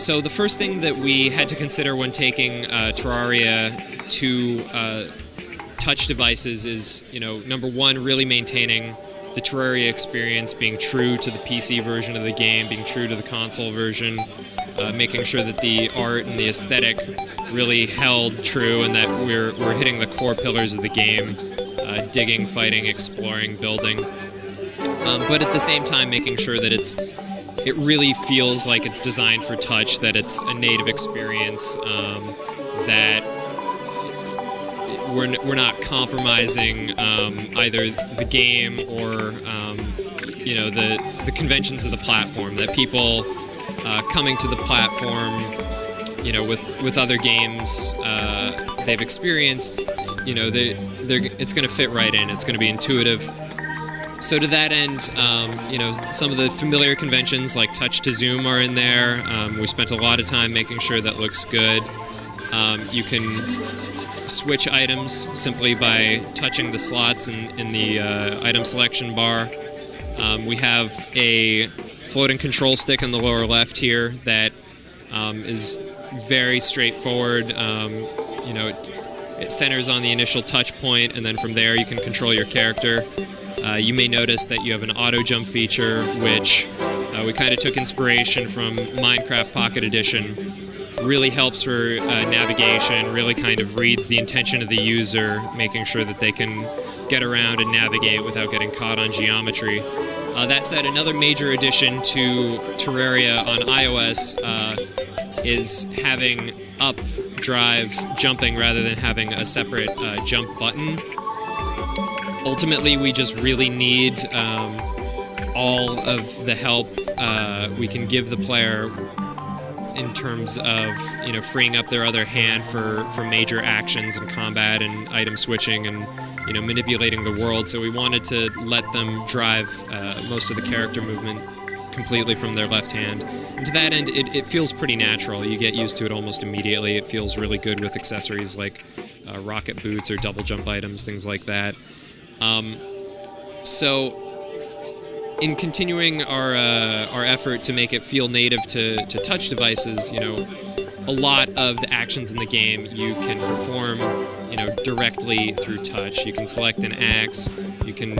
So the first thing that we had to consider when taking Terraria to touch devices is, number one, really maintaining the Terraria experience, being true to the PC version of the game, being true to the console version, making sure that the art and the aesthetic really held true and that we're hitting the core pillars of the game, digging, fighting, exploring, building. But at the same time, making sure that it really feels like it's designed for touch, that it's a native experience, that we're not compromising either the game or the conventions of the platform. That people coming to the platform, with other games they've experienced, it's going to fit right in. It's going to be intuitive. So to that end, some of the familiar conventions like touch to zoom are in there. We spent a lot of time making sure that looks good. You can switch items simply by touching the slots in the item selection bar. We have a floating control stick in the lower left here that is very straightforward. It centers on the initial touch point, and then from there you can control your character. You may notice that you have an auto jump feature, which we kind of took inspiration from Minecraft Pocket Edition. Really helps for navigation, really kind of reads the intention of the user, making sure that they can get around and navigate without getting caught on geometry. That said, another major addition to Terraria on iOS is having up drive jumping rather than having a separate jump button. Ultimately, we just really need all of the help we can give the player in terms of freeing up their other hand for major actions and combat and item switching and manipulating the world. So we wanted to let them drive most of the character movement completely from their left hand. And to that end, it feels pretty natural. You get used to it almost immediately. It feels really good with accessories like rocket boots or double jump items, things like that. So in continuing our effort to make it feel native to touch devices, a lot of the actions in the game you can perform, directly through touch. You can select an axe, you can,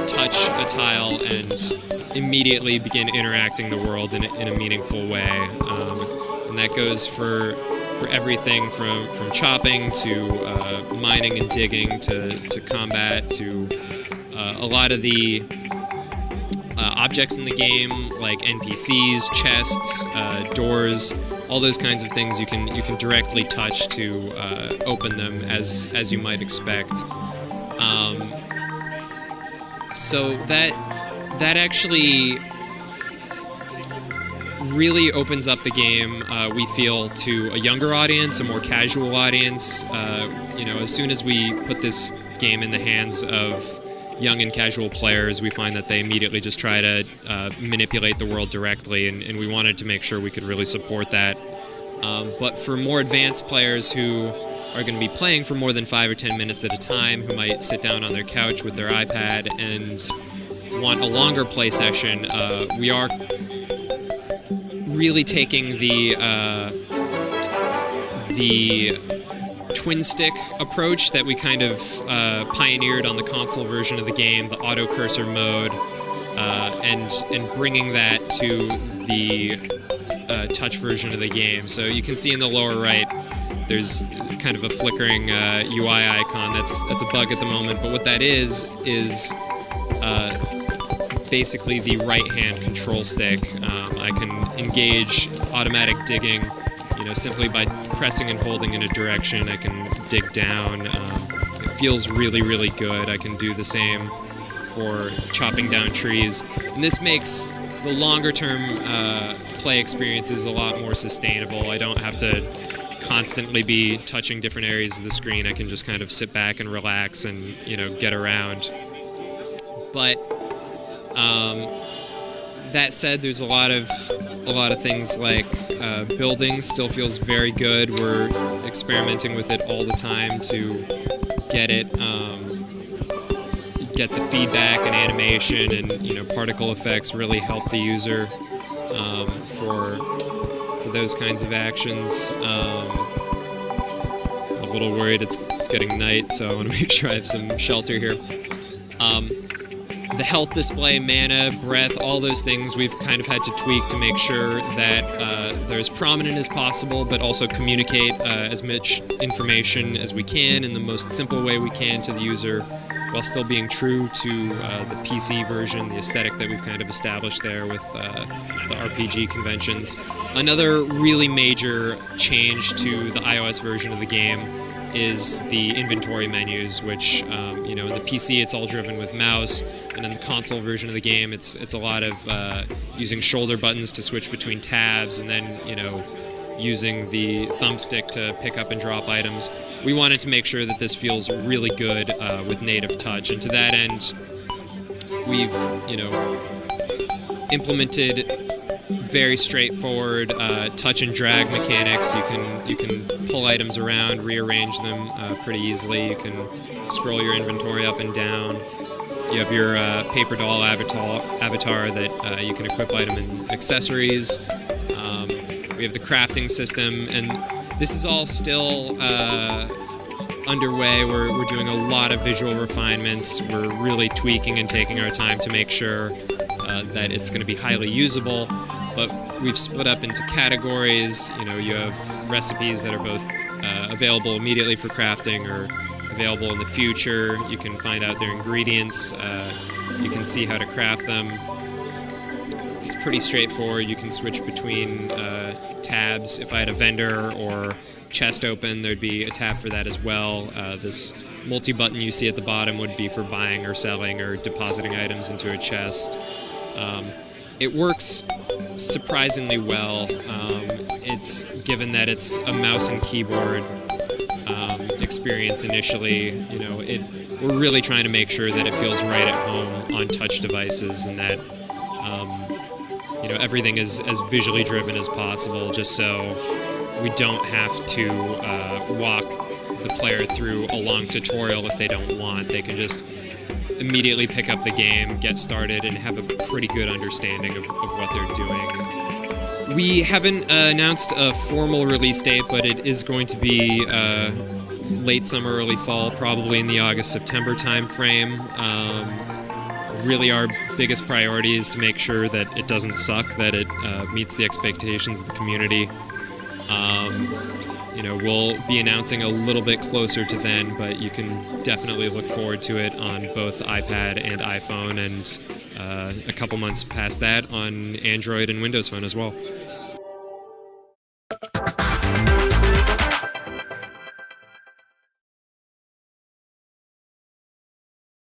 touch a tile and immediately begin interacting the world in a meaningful way. And that goes for everything from chopping to mining and digging to combat to a lot of the objects in the game, like NPCs, chests, doors, all those kinds of things you can directly touch to open them as you might expect. So that actually really opens up the game, we feel, to a younger audience, a more casual audience. As soon as we put this game in the hands of young and casual players, we find that they immediately just try to manipulate the world directly, and we wanted to make sure we could really support that. But for more advanced players who are going to be playing for more than 5 or 10 minutes at a time, who might sit down on their couch with their iPad and want a longer play session, we are really taking the twin stick approach that we kind of pioneered on the console version of the game, the auto cursor mode, and bringing that to the touch version of the game. So you can see in the lower right, there's kind of a flickering UI icon. That's a bug at the moment, but what that is basically the right-hand control stick. I can engage automatic digging, simply by pressing and holding in a direction. I can dig down. It feels really, really good. I can do the same for chopping down trees. And this makes the longer-term play experiences a lot more sustainable. I don't have to constantly be touching different areas of the screen. I can just kind of sit back and relax and, get around. But that said, there's a lot of things like building still feels very good. We're experimenting with it all the time to get the feedback and animation and particle effects really help the user for for those kinds of actions. A little worried it's getting night, so I want to make sure I have some shelter here. The health display, mana, breath, all those things we've kind of had to tweak to make sure that they're as prominent as possible, but also communicate as much information as we can in the most simple way we can to the user, while still being true to the PC version, the aesthetic that we've kind of established there with the RPG conventions. Another really major change to the iOS version of the game is the inventory menus, which, you know, in the PC it's all driven with mouse, and in the console version of the game it's a lot of using shoulder buttons to switch between tabs, and then, you know, using the thumbstick to pick up and drop items. We wanted to make sure that this feels really good with native touch, and to that end we've, you know, implemented very straightforward touch and drag mechanics. You can pull items around, rearrange them pretty easily. You can scroll your inventory up and down. You have your paper doll avatar that you can equip item and accessories. We have the crafting system, and this is all still underway. We're doing a lot of visual refinements. We're really tweaking and taking our time to make sure that it's going to be highly usable. But we've split up into categories. You know, you have recipes that are both available immediately for crafting or available in the future. You can find out their ingredients. You can see how to craft them. It's pretty straightforward. You can switch between tabs. If I had a vendor or chest open, there'd be a tab for that as well. This multi-button you see at the bottom would be for buying or selling or depositing items into a chest. It works surprisingly well. It's given that it's a mouse and keyboard experience initially. You know, we're really trying to make sure that it feels right at home on touch devices, and that you know, everything is as visually driven as possible, just so we don't have to walk the player through a long tutorial if they don't want. They can just immediately pick up the game, get started, and have a pretty good understanding of what they're doing. We haven't announced a formal release date, but it is going to be late summer, early fall, probably in the August-September timeframe. Really our biggest priority is to make sure that it doesn't suck, that it meets the expectations of the community. You know, we'll be announcing a little bit closer to then, but you can definitely look forward to it on both iPad and iPhone, and a couple months past that on Android and Windows Phone as well.